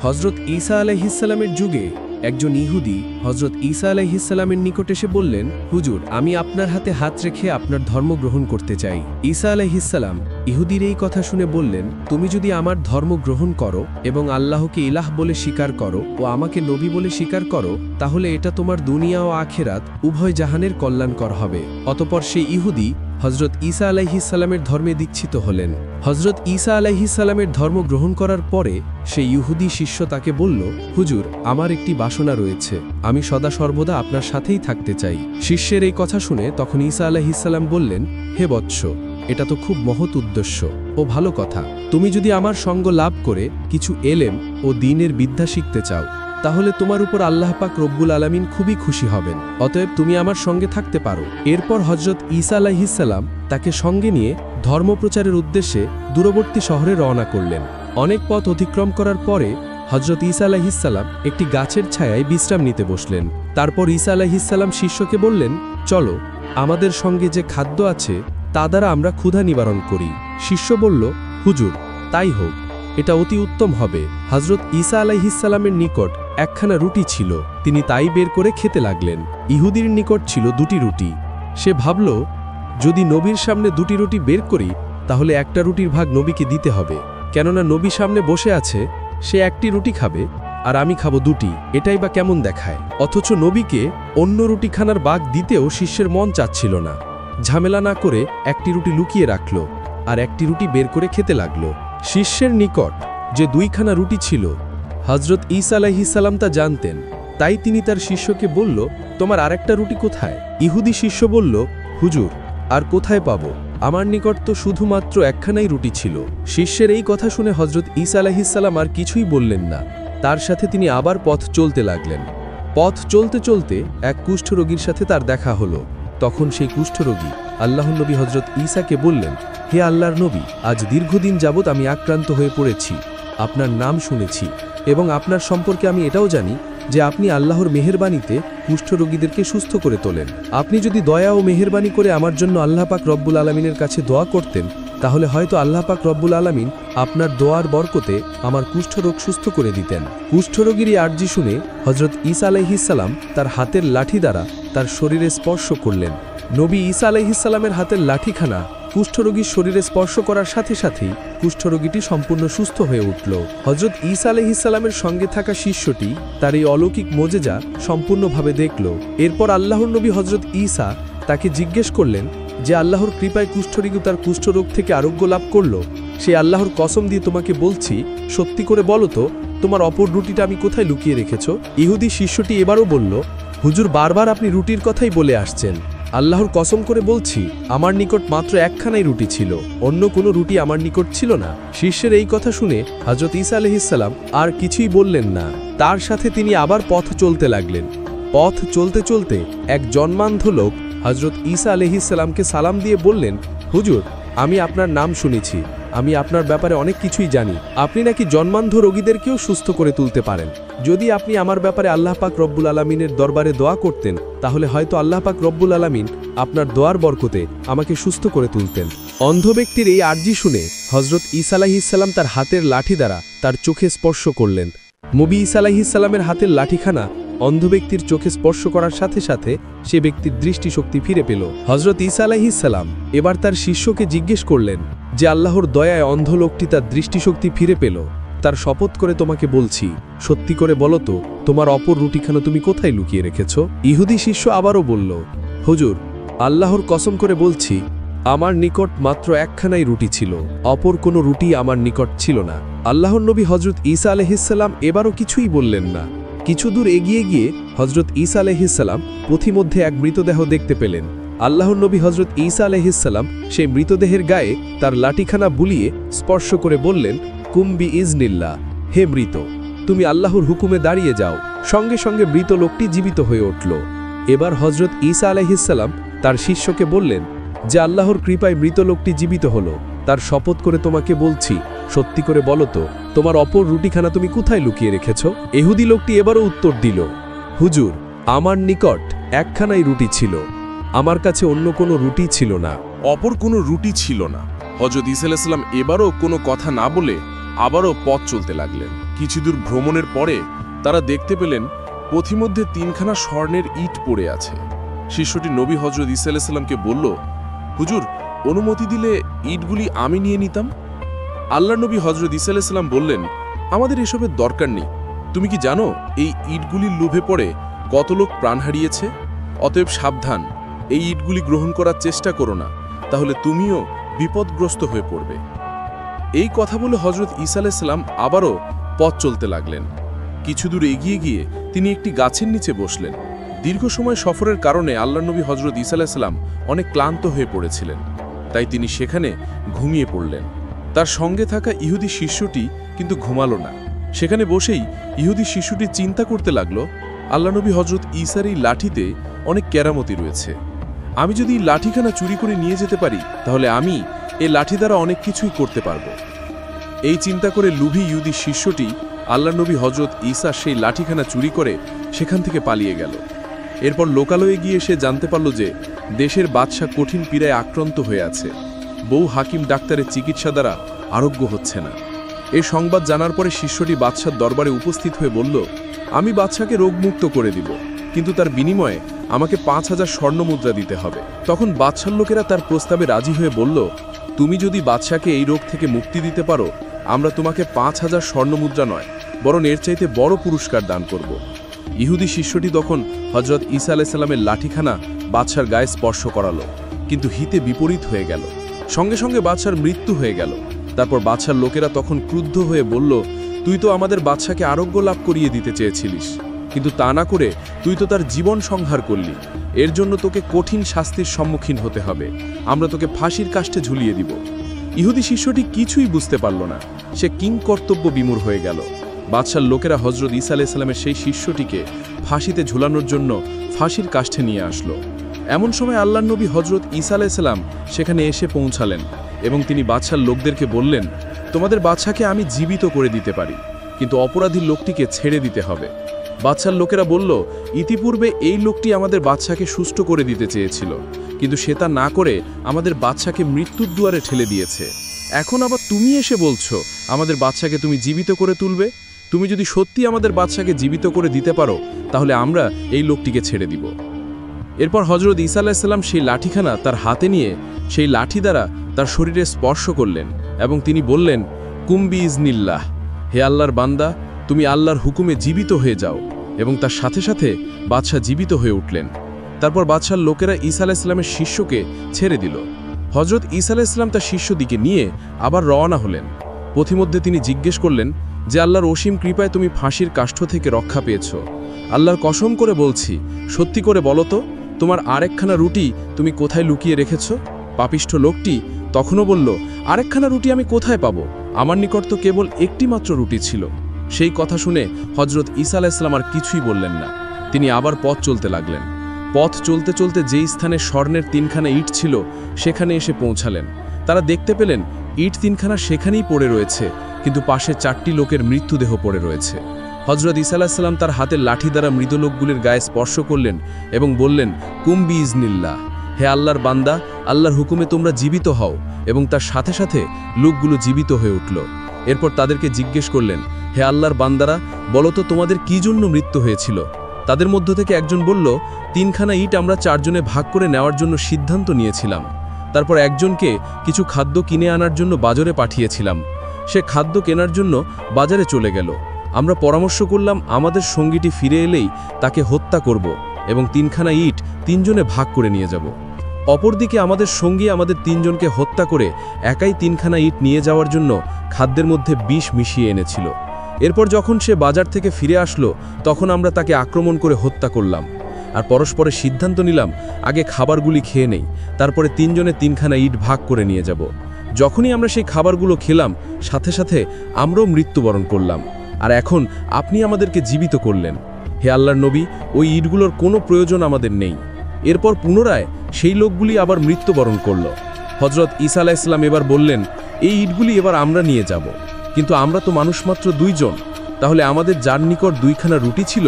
হজরত ঈসা আলাইহিসসালামের যুগে একজন ইহুদি হজরত ঈসা আলাইহিসসালামের নিকট এসে বললেন, হুজুর, আমি আপনার হাতে হাত রেখে আপনার ধর্ম গ্রহণ করতে চাই। ঈসা আলাইহিসসালাম ইহুদির এই কথা শুনে বললেন, তুমি যদি আমার ধর্ম গ্রহণ করো এবং আল্লাহকে ইলাহ বলে স্বীকার করো ও আমাকে নবী বলে স্বীকার করো, তাহলে এটা তোমার দুনিয়া ও আখেরাত উভয় জাহানের কল্যাণকর হবে। অতপর সেই ইহুদি হজরত ঈসা আলাইহিসসালামের ধর্মে দীক্ষিত হলেন। হজরত ঈসা আলাইহিসসালামের ধর্ম গ্রহণ করার পরে সেই ইহুদি শিষ্য তাকে বলল, হুজুর, আমার একটি বাসনা রয়েছে, আমি সদা সর্বদা আপনার সাথেই থাকতে চাই। শিষ্যের এই কথা শুনে তখন ঈসা আলাইহিসসালাম বললেন, হে বৎস, এটা তো খুব মহৎ উদ্দেশ্য ও ভালো কথা। তুমি যদি আমার সঙ্গ লাভ করে কিছু এলেম ও দ্বীনের বিদ্যা শিখতে চাও, তাহলে তোমার উপর আল্লাহ পাক রব্বুল আলামিন খুবই খুশি হবেন। অতএব তুমি আমার সঙ্গে থাকতে পারো। এরপর হজরত ঈসা আলাইহিসসালাম তাকে সঙ্গে নিয়ে ধর্মপ্রচারের উদ্দেশ্যে দূরবর্তী শহরে রওনা করলেন। অনেক পথ অতিক্রম করার পরে হজরত ঈসা আলাইহিসসালাম একটি গাছের ছায়ায় বিশ্রাম নিতে বসলেন। তারপর ঈসা আলাইহিসসালাম শিষ্যকে বললেন, চলো, আমাদের সঙ্গে যে খাদ্য আছে তা দ্বারা আমরা ক্ষুধা নিবারণ করি। শিষ্য বলল, হুজুর, তাই হোক, এটা অতি উত্তম হবে। হজরত ঈসা আলাইহিসসালামের নিকট একখানা রুটি ছিল, তিনি তাই বের করে খেতে লাগলেন। ইহুদির নিকট ছিল 2টি রুটি। সে ভাবল, যদি নবীর সামনে 2টি রুটি বের করি তাহলে একটা রুটির ভাগ নবীকে দিতে হবে, কেননা নবী সামনে বসে আছে, সে একটি রুটি খাবে আর আমি খাবো 2টি, এটাই বা কেমন দেখায়। অথচ নবীকে অন্য রুটি খানার ভাগ দিতেও শিষ্যের মন চাচ্ছিল না। ঝামেলা না করে একটি রুটি লুকিয়ে রাখল আর একটি রুটি বের করে খেতে লাগল। শিষ্যের নিকট যে 2খানা রুটি ছিল, হজরত ঈসা আলাইহিসসালাম তা জানতেন, তাই তিনি তার শিষ্যকে বলল, তোমার আরেকটা রুটি কোথায়? ইহুদি শিষ্য বলল, হুজুর, আর কোথায় পাবো, আমার নিকট তো শুধুমাত্র একখানাই রুটি ছিল। শিষ্যের এই কথা শুনে হজরত ঈসা আলাইহিসসালাম আর কিছুই বললেন না। তার সাথে তিনি আবার পথ চলতে লাগলেন। পথ চলতে চলতে এক কুষ্ঠরোগীর সাথে তার দেখা হলো। তখন সেই কুষ্ঠরোগী আল্লাহর নবী হজরত ঈসাকে বললেন, হে আল্লাহর নবী, আজ দীর্ঘদিন যাবৎ আমি আক্রান্ত হয়ে পড়েছি। আপনার নাম শুনেছি এবং আপনার সম্পর্কে আমি এটাও জানি যে আপনি আল্লাহর মেহেরবানিতে কুষ্ঠরোগীদেরকে সুস্থ করে তোলেন। আপনি যদি দয়া ও মেহেরবানি করে আমার জন্য আল্লাহ পাক রব্বুল আলামিনের কাছে দোয়া করতেন, তাহলে হয়তো আল্লাহ পাক রব্বুল আলামিন আপনার দোয়ার বরকতে আমার কুষ্ঠরোগ সুস্থ করে দিতেন। কুষ্ঠরোগীর এই আর্জি শুনে হজরত ঈসা আলাইহিসসালাম তার হাতের লাঠি দ্বারা তার শরীরে স্পর্শ করলেন। নবী ঈসা আলাইহিসসালামের হাতের লাঠিখানা কুষ্ঠরোগীর শরীরে স্পর্শ করার সাথে সাথেই কুষ্ঠরোগীটি সম্পূর্ণ সুস্থ হয়ে উঠল। হজরত ঈসা আলাইহিসসালামের সঙ্গে থাকা শিষ্যটি তার এই অলৌকিক মোজেজা সম্পূর্ণভাবে দেখল। এরপর আল্লাহর নবী হজরত ঈসা তাকে জিজ্ঞেস করলেন যে আল্লাহর কৃপায় কুষ্ঠরোগী তার কুষ্ঠরোগ থেকে আরোগ্য লাভ করল, সে আল্লাহর কসম দিয়ে তোমাকে বলছি, সত্যি করে বলো তো, তোমার অপর রুটিটা আমি কোথায় লুকিয়ে রেখেছ? ইহুদি শিষ্যটি এবারও বলল, হুজুর, বারবার আপনি রুটির কথাই বলে আসছেন। আল্লাহর কসম করে বলছি, আমার নিকট মাত্র একখানাই রুটি ছিল, অন্য কোনো রুটি আমার নিকট ছিল না। শিষ্যের এই কথা শুনে হজরত ঈসা আলাইহিসসালাম আর কিছুই বললেন না। তার সাথে তিনি আবার পথ চলতে লাগলেন। পথ চলতে চলতে এক জন্মান্ধ লোক হজরত ঈসা আলাইহিসসালামকে সালাম দিয়ে বললেন, হুজুর, আমি আপনার নাম শুনেছি, আমি আপনার ব্যাপারে অনেক কিছুই জানি। আপনি নাকি জন্মান্ধ রোগীদেরকেও সুস্থ করে তুলতে পারেন। যদি আপনি আমার ব্যাপারে আল্লাহ পাক রব্বুল আলামিনের দরবারে দোয়া করতেন, তাহলে হয়তো আল্লাহ পাক রব্বুল আলামিন আপনার দোয়ার বরকতে আমাকে সুস্থ করে তুলতেন। অন্ধ ব্যক্তির এই আর্জি শুনে হজরত ঈসা আলাইহিসসালাম তার হাতের লাঠি দ্বারা তার চোখে স্পর্শ করলেন। নবী ঈসা আলাইহিসসালামের হাতের লাঠিখানা অন্ধ ব্যক্তির চোখে স্পর্শ করার সাথে সাথে সে ব্যক্তির দৃষ্টিশক্তি ফিরে পেল। হজরত ঈসা আলাইহিসসালাম এবার তার শিষ্যকে জিজ্ঞেস করলেন যে আল্লাহর দয়ায় অন্ধ লোকটি তার দৃষ্টিশক্তি ফিরে পেল, তার শপথ করে তোমাকে বলছি, সত্যি করে বলো তো, তোমার অপর রুটিখানা তুমি কোথায় লুকিয়ে রেখেছ? ইহুদি শিষ্য আবারও বলল, হুজুর, আল্লাহর কসম করে বলছি, আমার নিকট মাত্র একখানাই রুটি ছিল, অপর কোনো রুটি আমার নিকট ছিল না। আল্লাহর নবী হজরত ঈসা আলাইহিসসালাম এবারও কিছুই বললেন না। কিছু দূর এগিয়ে গিয়ে হজরত ঈসা আলাইহিসসালাম পথিমধ্যে এক মৃতদেহ দেখতে পেলেন। আল্লাহর নবী হজরত ঈসা আলাইহিসসালাম সেই মৃতদেহের গায়ে তার লাঠিখানা বুলিয়ে স্পর্শ করে বললেন, কুম্বি ইজনিল্লাহ, হে মৃত, তুমি আল্লাহর হুকুমে দাঁড়িয়ে যাও। সঙ্গে সঙ্গে মৃত লোকটি জীবিত হয়ে উঠল। এবার হজরত ঈসা আলাইহিসসালাম তার শিষ্যকে বললেন যে আল্লাহর কৃপায় মৃত লোকটি জীবিত হলো, তার শপথ করে তোমাকে বলছি, সত্যি করে বলো তো, তোমার অপর রুটিখানা তুমি কোথায় লুকিয়ে রেখেছ? ইহুদি লোকটি এবারও উত্তর দিল, হুজুর, আমার নিকট একখানাই রুটি ছিল, আমার কাছে অন্য কোনো রুটি ছিল না। অপর কোনো রুটি ছিল না। হযরত ঈসা আলাইহিস সালাম এবারও কোনো কথা না বলে আবারও পথ চলতে লাগলেন। কিছু দূর ভ্রমণের পরে তারা দেখতে পেলেন পথিমধ্যে 3খানা স্বর্ণের ইট পড়ে আছে। শিষ্যটি নবী হযরত ঈসা আলাইহিস সালামকে বলল, হুজুর, অনুমতি দিলে ইটগুলি আমি নিয়ে নিতাম। আল্লাহর নবী হযরত ঈসা আলাইহিস সালাম বললেন, আমাদের এসবের দরকার নেই। তুমি কি জানো এই ইটগুলির লোভে পড়ে কত লোক প্রাণ হারিয়েছে? অতএব সাবধান, এই ইটগুলি গ্রহণ করার চেষ্টা করো না, তাহলে তুমিও বিপদগ্রস্ত হয়ে পড়বে। এই কথা বলে হযরত ঈসা আলাইহিস সালাম আবারও পথ চলতে লাগলেন। কিছু দূর এগিয়ে গিয়ে তিনি একটি গাছের নিচে বসলেন। দীর্ঘ সময় সফরের কারণে আল্লাহর নবী হযরত ঈসা আলাইহিস সালাম অনেক ক্লান্ত হয়ে পড়েছিলেন, তাই তিনি সেখানে ঘুমিয়ে পড়লেন। তার সঙ্গে থাকা ইহুদি শিষ্যটি কিন্তু ঘুমালো না। সেখানে বসেই ইহুদি শিশুটি চিন্তা করতে লাগলো, আল্লাহ নবী হযরত ঈসার এই লাঠিতে অনেক কেরামতি রয়েছে। আমি যদি এই লাঠিখানা চুরি করে নিয়ে যেতে পারি, তাহলে আমি এই লাঠি দ্বারা অনেক কিছুই করতে পারব। এই চিন্তা করে লুভি ইহুদি শিষ্যটি আল্লাহ নবী হযরত ঈসা সেই লাঠিখানা চুরি করে সেখান থেকে পালিয়ে গেল। এরপর লোকালয়ে গিয়ে সে জানতে পারল যে দেশের বাদশা কঠিন পীড়ায় আক্রান্ত হয়ে আছে। বহু হাকিম ডাক্তারের চিকিৎসা দ্বারা আরোগ্য হচ্ছে না। এই সংবাদ জানার পরে শিষ্যটি বাদশার দরবারে উপস্থিত হয়ে বলল, আমি বাদশাকে রোগমুক্ত করে দিব, কিন্তু তার বিনিময়ে আমাকে 5000 স্বর্ণমুদ্রা দিতে হবে। তখন বাদশার লোকেরা তার প্রস্তাবে রাজি হয়ে বলল, তুমি যদি বাদশাকে এই রোগ থেকে মুক্তি দিতে পারো, আমরা তোমাকে 5000 স্বর্ণমুদ্রা নয়, বরং এর চাইতে বড় পুরস্কার দান করব। ইহুদি শিষ্যটি তখন হযরত ঈসা আলাইহিস সালামের লাঠিখানা বাদশার গায়ে স্পর্শ করালো, কিন্তু হিতে বিপরীত হয়ে গেল। সঙ্গে সঙ্গে বাদশার মৃত্যু হয়ে গেল। তারপর বাদশার লোকেরা তখন ক্রুদ্ধ হয়ে বলল, তুই তো আমাদের বাদশাকে আরোগ্য লাভ করিয়ে দিতে চেয়েছিলিস, কিন্তু তা না করে তুই তো তার জীবন সংহার করলি। এর জন্য তোকে কঠিন শাস্তির সম্মুখীন হতে হবে। আমরা তোকে ফাঁসির কাষ্ঠে ঝুলিয়ে দিব। ইহুদি শিষ্যটি কিছুই বুঝতে পারল না। সে কিংকর্তব্য বিমূঢ় হয়ে গেল। বাদশার লোকেরা হযরত ঈসা আলাইহিস সালামের সেই শিষ্যটিকে ফাঁসিতে ঝুলানোর জন্য ফাঁসির কাষ্ঠে নিয়ে আসলো। এমন সময় আল্লাহর নবী হযরত ঈসা আলাইহিস সালাম সেখানে এসে পৌঁছালেন এবং তিনি বাদশার লোকদেরকে বললেন, তোমাদের বাদশাকে আমি জীবিত করে দিতে পারি, কিন্তু অপরাধী লোকটিকে ছেড়ে দিতে হবে। বাদশার লোকেরা বলল, ইতিপূর্বে এই লোকটি আমাদের বাদশাকে সুস্থ করে দিতে চেয়েছিল, কিন্তু সে তা না করে আমাদের বাদশাকে মৃত্যুর দুয়ারে ঠেলে দিয়েছে। এখন আবার তুমি এসে বলছো আমাদের বাদশাকে তুমি জীবিত করে তুলবে। তুমি যদি সত্যি আমাদের বাদশাকে জীবিত করে দিতে পারো, তাহলে আমরা এই লোকটিকে ছেড়ে দিব। এরপর হযরত ঈসা আলাইহিস সালাম সেই লাঠিখানা তার হাতে নিয়ে সেই লাঠি দ্বারা তার শরীরে স্পর্শ করলেন এবং তিনি বললেন, কুম্বি ইজনিল্লাহ, হে আল্লাহর বান্দা, তুমি আল্লাহর হুকুমে জীবিত হয়ে যাও। এবং তার সাথে সাথে বাদশাহ জীবিত হয়ে উঠলেন। তারপর বাদশার লোকেরা ঈসা আলাইহিস সালামের শিষ্যকে ছেড়ে দিল। হযরত ঈসা আলাইহিস সালাম তার শিষ্যদিকে নিয়ে আবার রওনা হলেন। পথিমধ্যে তিনি জিজ্ঞেস করলেন যে, আল্লাহর অসীম কৃপায় তুমি ফাঁসির কাষ্ঠ থেকে রক্ষা পেয়েছ। আল্লাহর কসম করে বলছি, সত্যি করে বলো তো, তোমার আরেকখানা রুটি তুমি কোথায় লুকিয়ে রেখেছ? পাপিষ্ঠ লোকটি তখনও বলল, আরেকখানা রুটি আমি কোথায় পাবো? আমার নিকট তো কেবল একটি মাত্র রুটি ছিল। সেই কথা শুনে হযরত ঈসা আলাইহিস সালাম আর কিছুই বললেন না। তিনি আবার পথ চলতে লাগলেন। পথ চলতে চলতে যেই স্থানে স্বর্ণের 3খানা ইট ছিল সেখানে এসে পৌঁছালেন। তারা দেখতে পেলেন ইট 3খানা সেখানেই পড়ে রয়েছে, কিন্তু পাশে 4টি লোকের মৃত্যুদেহ পড়ে রয়েছে। হযরত ঈসা আলাইহিস সালাম তার হাতের লাঠি দ্বারা মৃত লোকগুলির গায়ে স্পর্শ করলেন এবং বললেন, কুম্বি ইজনিল্লাহ, হে আল্লাহর বান্দা, আল্লাহর হুকুমে তোমরা জীবিত হও। এবং তার সাথে সাথে লোকগুলো জীবিত হয়ে উঠল। এরপর তাদেরকে জিজ্ঞেস করলেন, হে আল্লাহর বান্দারা, বলো তো তোমাদের কি জন্য মৃত্যু হয়েছিল? তাদের মধ্য থেকে একজন বলল, 3খানা ইট আমরা 4 জনে ভাগ করে নেওয়ার জন্য সিদ্ধান্ত নিয়েছিলাম। তারপর একজনকে কিছু খাদ্য কিনে আনার জন্য বাজারে পাঠিয়েছিলাম। সে খাদ্য কেনার জন্য বাজারে চলে গেল। আমরা পরামর্শ করলাম আমাদের সঙ্গীটি ফিরে এলেই তাকে হত্যা করব এবং 3খানা ইট 3 জনে ভাগ করে নিয়ে যাব। অপরদিকে আমাদের সঙ্গী আমাদের 3 জনকে হত্যা করে একাই 3খানা ইট নিয়ে যাওয়ার জন্য খাদ্যের মধ্যে বিষ মিশিয়ে এনেছিল। এরপর যখন সে বাজার থেকে ফিরে আসলো, তখন আমরা তাকে আক্রমণ করে হত্যা করলাম আর পরস্পরের সিদ্ধান্ত নিলাম আগে খাবারগুলি খেয়ে নেই, তারপরে 3 জনে 3খানা ইট ভাগ করে নিয়ে যাব। যখনই আমরা সেই খাবারগুলো খেলাম, সাথে সাথে আমরাও মৃত্যুবরণ করলাম। আর এখন আপনি আমাদেরকে জীবিত করলেন। হে আল্লাহর নবী, ওই ইটগুলোর কোনো প্রয়োজন আমাদের নেই। এরপর পুনরায় সেই লোকগুলি আবার মৃত্যুবরণ করল। হযরত ঈসা আলাইহিস সালাম এবার বললেন, এই ইটগুলি এবার আমরা নিয়ে যাব, কিন্তু আমরা তো মানুষ মাত্র 2 জন। তাহলে আমাদের যার নিকট 2খানা রুটি ছিল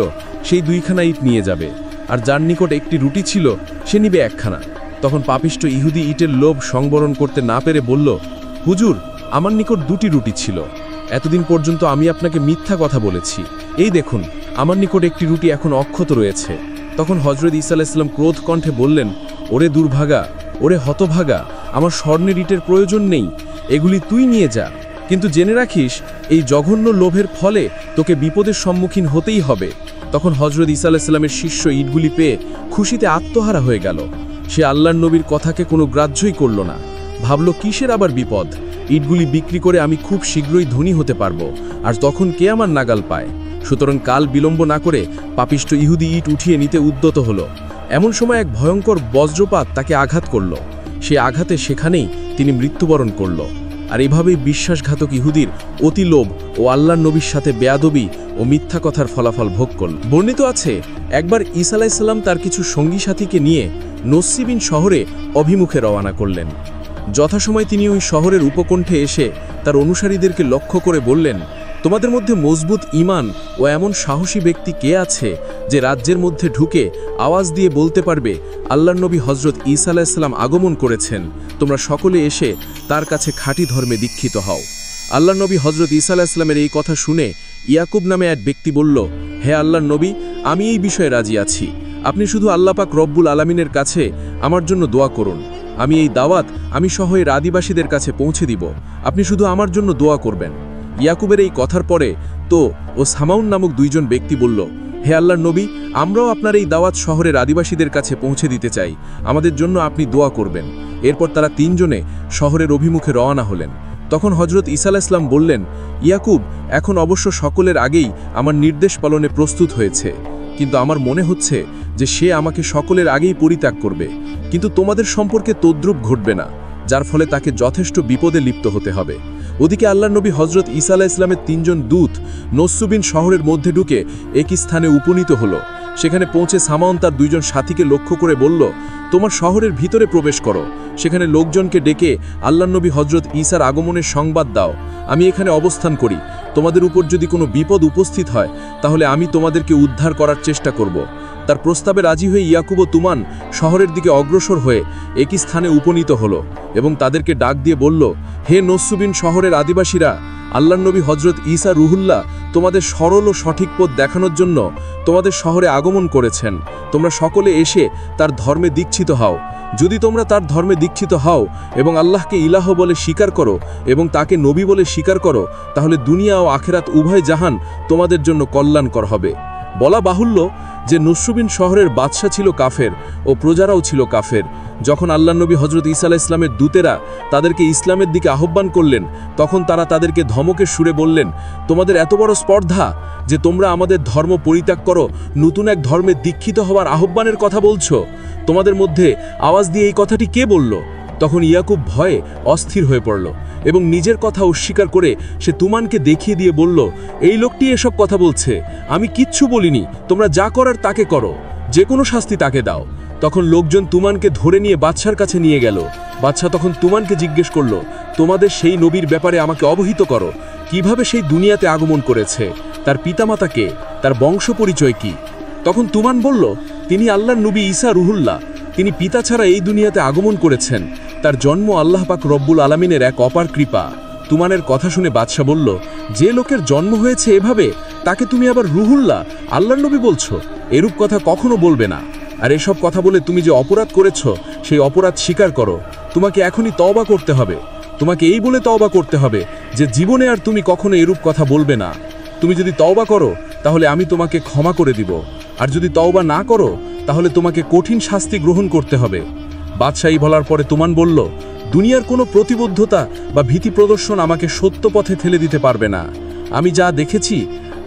সেই 2খানা ইট নিয়ে যাবে, আর যার নিকট একটি রুটি ছিল সে নিবে 1খানা। তখন পাপিষ্ঠ ইহুদি ইটের লোভ সংবরণ করতে না পেরে বলল, হুজুর, আমার নিকট 2টি রুটি ছিল, এতদিন পর্যন্ত আমি আপনাকে মিথ্যা কথা বলেছি। এই দেখুন, আমার নিকট একটি রুটি এখন অক্ষত রয়েছে। তখন হযরত ঈসা আলাইহিস সালাম ক্রোধ কণ্ঠে বললেন, ওরে দুর্ভাগা, ওরে হতভাগা, আমার স্বর্ণের ইটের প্রয়োজন নেই, এগুলি তুই নিয়ে যা। কিন্তু জেনে রাখিস, এই জঘন্য লোভের ফলে তোকে বিপদের সম্মুখীন হতেই হবে। তখন হযরত ঈসা আলাইহিস সালামের শিষ্য ইটগুলি পেয়ে খুশিতে আত্মহারা হয়ে গেল। সে আল্লাহর নবীর কথাকে কোনো গ্রাহ্যই করল না। ভাবল, কিসের আবার বিপদ? ইটগুলি বিক্রি করে আমি খুব শীঘ্রই ধনী হতে পারবো, আর তখন কে আমার নাগাল পায়। সুতরাং কাল বিলম্ব না করে পাপিষ্ঠ ইহুদি ইট উঠিয়ে নিতে উদ্যত হলো। এমন সময় এক ভয়ঙ্কর বজ্রপাত তাকে আঘাত করল। সে আঘাতে সেখানেই তিনি মৃত্যুবরণ করল। আর এভাবেই বিশ্বাসঘাতক ইহুদির অতি লোভ ও আল্লাহর নবীর সাথে বেয়াদবি ও মিথ্যা কথার ফলাফল ভোগ করল। বর্ণিত আছে, একবার ঈসা আলাইহিস সালাম তার কিছু সঙ্গী সাথীকে নিয়ে নসরিবিন শহরে অভিমুখে রওনা করলেন। যথাসময় তিনি ওই শহরের উপকণ্ঠে এসে তার অনুসারীদেরকে লক্ষ্য করে বললেন, তোমাদের মধ্যে মজবুত ঈমান ও এমন সাহসী ব্যক্তি কে আছে যে রাজ্যের মধ্যে ঢুকে আওয়াজ দিয়ে বলতে পারবে, আল্লাহর নবী হযরত ঈসা আলাইহিস সালাম আগমন করেছেন, তোমরা সকলে এসে তার কাছে খাঁটি ধর্মে দীক্ষিত হও। আল্লাহর নবী হযরত ঈসা আলাইহিস সালামের এই কথা শুনে ইয়াকুব নামে এক ব্যক্তি বলল, হে আল্লাহর নবী, আমি এই বিষয়ে রাজি আছি। আপনি শুধু আল্লাহ পাক রব্বুল আলামিনের কাছে আমার জন্য দোয়া করুন। আমি এই দাওয়াত আমি সহ এর আদিবাসীদের কাছে পৌঁছে দিব। আপনি শুধু আমার জন্য দোয়া করবেন। ইয়াকুবের এই কথার পরে ও সামাউন নামক দুইজন ব্যক্তি বলল, হে আল্লাহর নবী, আমরাও আপনার এই দাওয়াত শহরের আদিবাসীদের কাছে পৌঁছে দিতে চাই, আমাদের জন্য আপনি দোয়া করবেন। এরপর তারা তিনজনে শহরের অভিমুখে রওনা হলেন। তখন হযরত ঈসা আলাইহিস সালাম বললেন, ইয়াকুব, এখন অবশ্য সকলের আগেই আমার নির্দেশ পালনে প্রস্তুত হয়েছে, কিন্তু আমার মনে হচ্ছে যে সে আমাকে সকলের আগেই পরিত্যাগ করবে, কিন্তু তোমাদের সম্পর্কে তদ্রূপ ঘটবে না, যার ফলে তাকে যথেষ্ট বিপদে লিপ্ত হতে হবে। ওদিকে আল্লাহর নবী হযরত ঈসা আলাইহিস সালামের তিনজন দূত নসরুবিন শহরের মধ্যে ঢুকে একই স্থানে উপনীত হলো। সেখানে পৌঁছে সামাউন তার দুইজন সাথীকে লক্ষ্য করে বলল, তোমার শহরের ভিতরে প্রবেশ করো, সেখানে লোকজনকে ডেকে আল্লাহর নবী হযরত ঈসার আগমনের সংবাদ দাও। আমি এখানে অবস্থান করি, তোমাদের উপর যদি কোনো বিপদ উপস্থিত হয় তাহলে আমি তোমাদেরকে উদ্ধার করার চেষ্টা করব। তার প্রস্তাবে রাজি হয়ে ইয়াকুব ও তুমান শহরের দিকে অগ্রসর হয়ে একই স্থানে উপনীত হলো এবং তাদেরকে ডাক দিয়ে বলল, হে নসরুবিন শহরের আদিবাসীরা, আল্লাহর নবী হযরত ঈসা রুহুল্লাহ তোমাদের সরল ও সঠিক পথ দেখানোর জন্য তোমাদের শহরে আগমন করেছেন। তোমরা সকলে এসে তার ধর্মে দীক্ষিত হও। যদি তোমরা তার ধর্মে দীক্ষিত হও এবং আল্লাহকে ইলাহ বলে স্বীকার করো এবং তাকে নবী বলে স্বীকার করো, তাহলে দুনিয়া ও আখিরাত উভয় জাহান তোমাদের জন্য কল্যাণকর হবে। বলা বাহুল্য যে নসরুবিন শহরের বাদশা ছিল কাফের ও প্রজারাও ছিল কাফের। যখন আল্লাহর নবী হযরত ঈসা আলাইহিস সালামের দূতেরা তাদেরকে ইসলামের দিকে আহ্বান করলেন, তখন তারা তাদেরকে ধমকের সুরে বললেন, তোমাদের এত বড় স্পর্ধা যে তোমরা আমাদের ধর্ম পরিত্যাগ করো, নতুন এক ধর্মে দীক্ষিত হওয়ার আহ্বানের কথা বলছো? তোমাদের মধ্যে আওয়াজ দিয়ে এই কথাটি কে বলল? তখন ইয়াকুব ভয়ে অস্থির হয়ে পড়ল এবং নিজের কথা অস্বীকার করে সে তুমানকে দেখিয়ে দিয়ে বলল, এই লোকটি এসব কথা বলছে, আমি কিচ্ছু বলিনি, তোমরা যা করার তাকে করো, যে কোনো শাস্তি তাকে দাও। তখন লোকজন তুমানকে ধরে নিয়ে বাদশার কাছে নিয়ে গেল। বাদশা তখন তুমানকে জিজ্ঞেস করল, তোমাদের সেই নবীর ব্যাপারে আমাকে অবহিত করো, কিভাবে সেই দুনিয়াতে আগমন করেছে, তার পিতামাতা কে, তার বংশ পরিচয় কি? তখন তুমান বলল, তিনি আল্লাহর নবী ঈসা রুহুল্লাহ, তিনি পিতা ছাড়া এই দুনিয়াতে আগমন করেছেন, তার জন্ম আল্লাহ পাক রব্বুল আলামিনের এক অপার কৃপা। তুমানের কথা শুনে বাদশা বলল, যে লোকের জন্ম হয়েছে এভাবে, তাকে তুমি আবার রুহুল্লাহ আল্লাহর নবী বলছো? এরূপ কথা কখনো বলবে না। আর এসব কথা বলে তুমি যে অপরাধ করেছো সেই অপরাধ স্বীকার করো। তোমাকে এখনই তওবা করতে হবে। তোমাকে এই বলে তওবা করতে হবে যে জীবনে আর তুমি কখনো এরূপ কথা বলবে না। তুমি যদি তওবা করো তাহলে আমি তোমাকে ক্ষমা করে দিব, আর যদি তওবা না করো তাহলে তোমাকে কঠিন শাস্তি গ্রহণ করতে হবে। বাদশাহী বলার পরে তুমান বলল, দুনিয়ার কোনো প্রতিবদ্ধতা বা ভীতি প্রদর্শন আমাকে সত্য পথে ঠেলে দিতে পারবে না। আমি যা দেখেছি,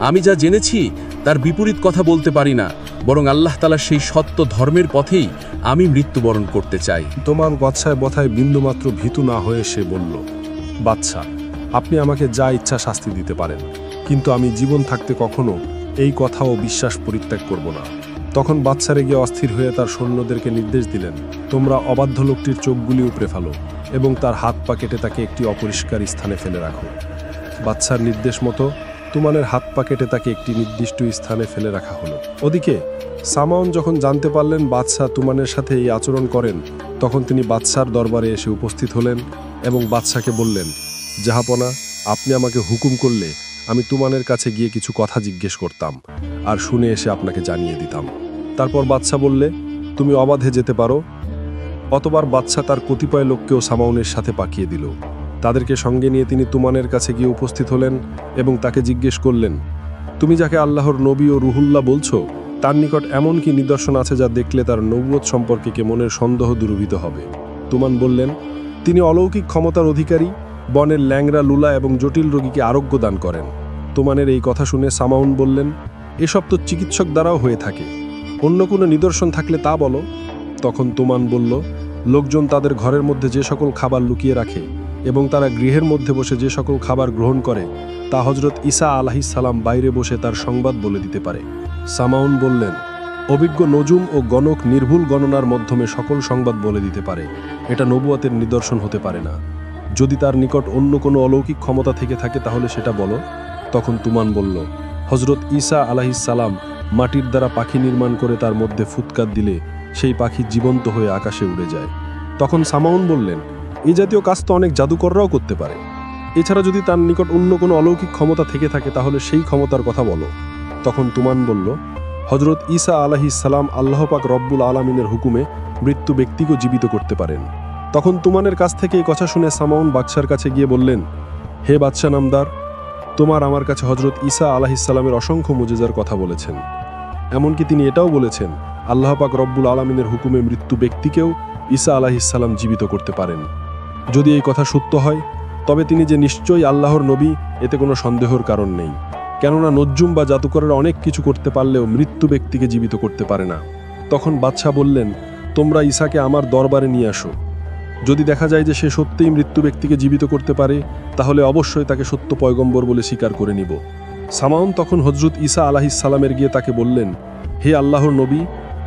আমি যা জেনেছি তার বিপরীত কথা বলতে পারি না, বরং আল্লাহ তাআলার সেই সত্য ধর্মের পথেই আমি মৃত্যুবরণ করতে চাই। তোমার বাদশায় বথায় বিন্দুমাত্র ভীতু না হয়ে সে বলল, বাদশা, আপনি আমাকে যা ইচ্ছা শাস্তি দিতে পারেন, কিন্তু আমি জীবন থাকতে কখনো এই কথা ও বিশ্বাস পরিত্যাগ করব না। তখন বাদশা রেগে অস্থির হয়ে তার সৈন্যদেরকে নির্দেশ দিলেন, তোমরা অবাধ্য লোকটির চোখগুলি উপড়ে ফেলো এবং তার হাত পা কেটে তাকে একটি অপরিষ্কার স্থানে ফেলে রাখো। বাদশার নির্দেশ মতো তুমানের হাত পা কেটে তাকে একটি নির্দিষ্ট স্থানে ফেলে রাখা হলো। ওদিকে সামাউন যখন জানতে পারলেন বাদশাহ তুমানের সাথে এই আচরণ করেন, তখন তিনি বাদশার দরবারে এসে উপস্থিত হলেন এবং বাদশাকে বললেন, জাহাপনা, আপনি আমাকে হুকুম করলে আমি তুমানের কাছে গিয়ে কিছু কথা জিজ্ঞেস করতাম আর শুনে এসে আপনাকে জানিয়ে দিতাম। তারপর বাদশা বললে, তুমি অবাধে যেতে পারো। অতবার বাদশা তার কতিপয় লোককেও সামাউনের সাথে পাঠিয়ে দিল। তাদেরকে সঙ্গে নিয়ে তিনি তুমানের কাছে গিয়ে উপস্থিত হলেন এবং তাকে জিজ্ঞেস করলেন, তুমি যাকে আল্লাহর নবী ও রুহুল্লাহ বলছো, তার নিকট এমন কি নিদর্শন আছে যা দেখলে তার নবুয়ত সম্পর্কে কে মনের সন্দেহ দূরীভূত হবে? তুমান বললেন, তিনি অলৌকিক ক্ষমতার অধিকারী, বনের ল্যাংরা, লুলা এবং জটিল রোগীকে আরোগ্য দান করেন। তুমানের এই কথা শুনে সামাউন বললেন, এসব তো চিকিৎসক দ্বারাও হয়ে থাকে, অন্য কোনো নিদর্শন থাকলে তা বলো। তখন তুমান বলল, লোকজন তাদের ঘরের মধ্যে যে সকল খাবার লুকিয়ে রাখে এবং তারা গৃহের মধ্যে বসে যে সকল খাবার গ্রহণ করে তা হজরত ঈসা আলাইহিস সালাম বাইরে বসে তার সংবাদ বলে দিতে পারে। সামাউন বললেন, অভিজ্ঞ নজুম ও গণক নির্ভুল গণনার মাধ্যমে সকল সংবাদ বলে দিতে পারে, এটা নবুয়তের নিদর্শন হতে পারে না। যদি তার নিকট অন্য কোনো অলৌকিক ক্ষমতা থেকে থাকে তাহলে সেটা বলো। তখন তুমান বলল, হজরত ঈসা আলাইহিস সালাম মাটির দ্বারা পাখি নির্মাণ করে তার মধ্যে ফুৎকার দিলে সেই পাখি জীবন্ত হয়ে আকাশে উড়ে যায়। তখন সামাউন বললেন, এই জাতীয় কাজ তো অনেক জাদুকররাও করতে পারে। এছাড়া যদি তার নিকট অন্য কোনো অলৌকিক ক্ষমতা থেকে থাকে তাহলে সেই ক্ষমতার কথা বলো। তখন তুমান বলল, হজরত ঈসা আলাইহিস সালাম আল্লাহ পাক রব্বুল আলামিনের হুকুমে মৃত্যু ব্যক্তিকেও জীবিত করতে পারেন। তখন তুমানের কাছ থেকে এই কথা শুনে সামাউন বাদশার কাছে গিয়ে বললেন, হে বাদশা নামদার, তোমার আমার কাছে হজরত ঈসা আলাইহিস সালামের অসংখ্য মুজিজার কথা বলেছেন। এমনকি তিনি এটাও বলেছেন, আল্লাহ পাক রব্বুল আলামিনের হুকুমে মৃত্যু ব্যক্তিকেও ঈসা আলাইহিস সালাম জীবিত করতে পারেন। যদি এই কথা সত্য হয় তবে তিনি যে নিশ্চয়ই আল্লাহর নবী, এতে কোনো সন্দেহের কারণ নেই। কেননা নজ্জুম বা জাদুকরের অনেক কিছু করতে পারলেও মৃত্যু ব্যক্তিকে জীবিত করতে পারে না। তখন বাদশা বললেন, তোমরা ঈসাকে আমার দরবারে নিয়ে আসো। যদি দেখা যায় যে সে সত্যিই মৃত্যু ব্যক্তিকে জীবিত করতে পারে তাহলে অবশ্যই তাকে সত্য পয়গম্বর বলে স্বীকার করে নিব। সামাউন তখন হজরত ঈসা আলাইহিস সালামের গিয়ে তাকে বললেন, হে আল্লাহর নবী,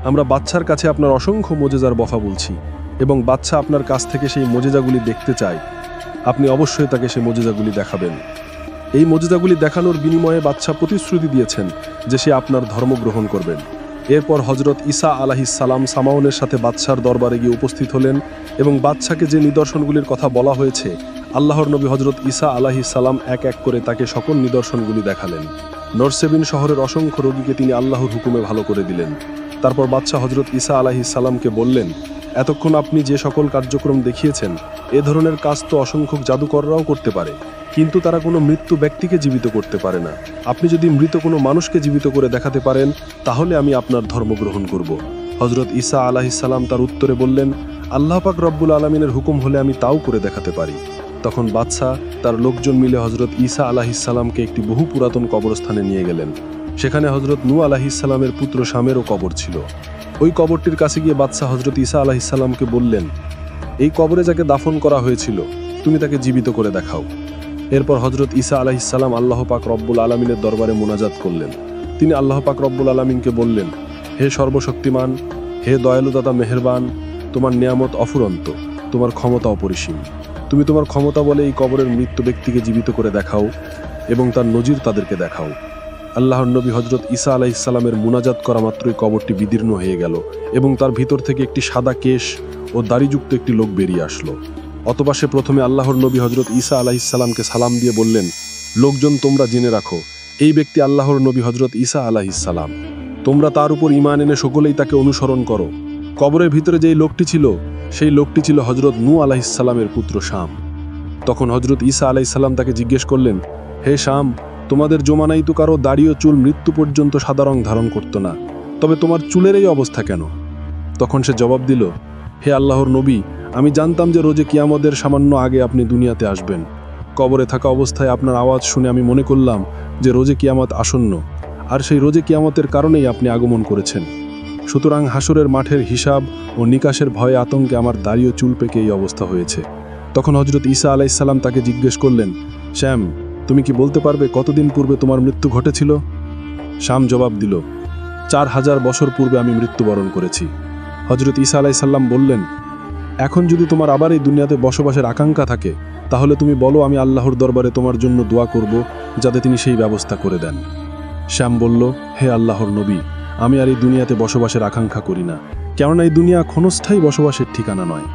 আমরা বাদশার কাছে আপনার অসংখ্য মোজেজার বফা বলছি এবং বাদশা আপনার কাছ থেকে সেই মোজেজাগুলি দেখতে চায়। আপনি অবশ্যই তাকে সেই মোজেজাগুলি দেখাবেন। এই মোজেজাগুলি দেখানোর বিনিময়ে বাদশা প্রতিশ্রুতি দিয়েছেন যে সে আপনার ধর্ম গ্রহণ করবেন। এরপর হজরত ঈসা আলাইহিস সালাম সামাউনের সাথে বাদশার দরবারে গিয়ে উপস্থিত হলেন এবং বাদশাকে যে নিদর্শনগুলির কথা বলা হয়েছে আল্লাহর নবী হজরত ঈসা আলাইহিস সালাম এক এক করে তাকে সকল নিদর্শনগুলি দেখালেন। নরসেবিন শহরের অসংখ্য রোগীকে তিনি আল্লাহর হুকুমে ভালো করে দিলেন। তারপর বাদশা হজরত ঈসা আলাইহিস সালামকে বললেন, এতক্ষণ আপনি যে সকল কার্যক্রম দেখিয়েছেন এ ধরনের কাজ তো অসংখ্য জাদুকররাও করতে পারে, কিন্তু তারা কোনো মৃত্যু ব্যক্তিকে জীবিত করতে পারে না। আপনি যদি মৃত কোনো মানুষকে জীবিত করে দেখাতে পারেন তাহলে আমি আপনার ধর্ম গ্রহণ করব। হজরত ঈসা আলাইহিস সালাম তার উত্তরে বললেন, আল্লাহ পাক রব্বুল আলামিনের হুকুম হলে আমি তাও করে দেখাতে পারি। তখন বাদশা তার লোকজন মিলে হজরত ঈসা আলাইহিস সালামকে একটি বহু পুরাতন কবরস্থানে নিয়ে গেলেন। সেখানে হজরত নূহ আলাইহিস সালামের পুত্র শামেরও কবর ছিল। ওই কবরটির কাছে গিয়ে বাদশা হজরত ঈসা আলাইহিস সালামকে বললেন, এই কবরে যাকে দাফন করা হয়েছিল তুমি তাকে জীবিত করে দেখাও। এরপর হজরত ঈসা আলাইহিস সালাম আল্লাহ পাক রব্বুল আলামিনের দরবারে মোনাজাত করলেন। তিনি আল্লাহ পাক রব্বুল আলামিনকে বললেন, হে সর্বশক্তিমান, হে দয়ালুদাতা মেহেরবান, তোমার নিয়ামত অফুরন্ত, তোমার ক্ষমতা অপরিসীম। তুমি তোমার ক্ষমতা বলে এই কবরের মৃত্যু ব্যক্তিকে জীবিত করে দেখাও এবং তার নজির তাদেরকে দেখাও। আল্লাহর নবী হজরত ঈসা আলাইহিস সালামের মুনাজাত করা মাত্রই কবরটি বিদীর্ণ হয়ে গেল এবং তার ভিতর থেকে একটি সাদা কেশ ও দাড়িযুক্ত একটি লোক বেরিয়ে আসলো। অতঃপর সে প্রথমে আল্লাহর নবী হজরত ঈসা আলাইহিস সালামকে সালাম দিয়ে বললেন, লোকজন তোমরা জেনে রাখো, এই ব্যক্তি আল্লাহর নবী হজরত ঈসা আলাইহিস সালাম। তোমরা তার উপর ঈমান এনে সকলেই তাকে অনুসরণ করো। কবরের ভিতরে যেই লোকটি ছিল সেই লোকটি ছিল হজরত নূহ আলাইহিস সালামের পুত্র শাম। তখন হজরত ঈসা আলাইহিস সালাম তাকে জিজ্ঞেস করলেন, হে শাম, তোমাদের জমানাই তো কারো দাড়ি ও চুল মৃত্যু পর্যন্ত সাদা রং ধারণ করত না, তবে তোমার চুলের এই অবস্থা কেন? তখন সে জবাব দিল, হে আল্লাহর নবী, আমি জানতাম যে রোজে কিয়ামতের সামান্য আগে আপনি দুনিয়াতে আসবেন। কবরে থাকা অবস্থায় আপনার আওয়াজ শুনে আমি মনে করলাম যে রোজে কিয়ামত আসন্ন, আর সেই রোজে কিয়ামতের কারণেই আপনি আগমন করেছেন। সুতরাং হাসরের মাঠের হিসাব ও নিকাশের ভয়ে আতঙ্কে আমার দাড়ি ও চুল পেকে এই অবস্থা হয়েছে। তখন হজরত ঈসা আলাইহিস সালাম তাকে জিজ্ঞেস করলেন, শ্যাম, তুমি কি বলতে পারবে কতদিন পূর্বে তোমার মৃত্যু ঘটেছিল? শাম জবাব দিল, 4000 বছর পূর্বে আমি মৃত্যুবরণ করেছি। হজরত ঈসা আলাইহিস সালাম বললেন, এখন যদি তোমার আবার এই দুনিয়াতে বসবাসের আকাঙ্ক্ষা থাকে তাহলে তুমি বলো, আমি আল্লাহর দরবারে তোমার জন্য দোয়া করব যাতে তিনি সেই ব্যবস্থা করে দেন। শ্যাম বলল, হে আল্লাহর নবী, আমি আর এই দুনিয়াতে বসবাসের আকাঙ্ক্ষা করি না, কেননা এই দুনিয়া ক্ষণস্থায়ী বসবাসের ঠিকানা নয়।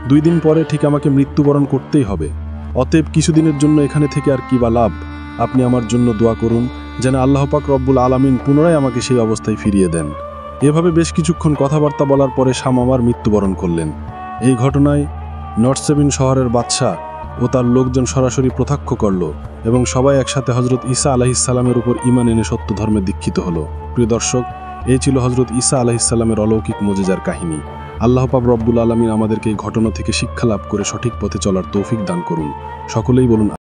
2 দিন পরে ঠিক আমাকে মৃত্যুবরণ করতেই হবে। অতএব কিছুদিনের জন্য এখানে থেকে আর কি বা লাভ? আপনি আমার জন্য দোয়া করুন যেন আল্লাহ পাক রব্বুল আলামিন পুনরায় আমাকে সেই অবস্থায় ফিরিয়ে দেন। এভাবে বেশ কিছুক্ষণ কথাবার্তা বলার পরে শামামার মৃত্যুবরণ করলেন। এই ঘটনায় নর্থ সেভেন শহরের বাদশাহ ও তার লোকজন সরাসরি প্রত্যক্ষ করল এবং সবাই একসাথে হজরত ঈসা আলাইহিসসালামের উপর ঈমান এনে সত্য ধর্মে দীক্ষিত হলো। প্রিয় দর্শক, এই ছিল হজরত ঈসা আলাইহিসসালামের অলৌকিক মুজিজার কাহিনী। আল্লাহ পাক রব্বুল আলামিন আমাদেরকে এই ঘটনা থেকে শিক্ষা লাভ করে সঠিক পথে চলার তৌফিক দান করুন। সকলেই বলুন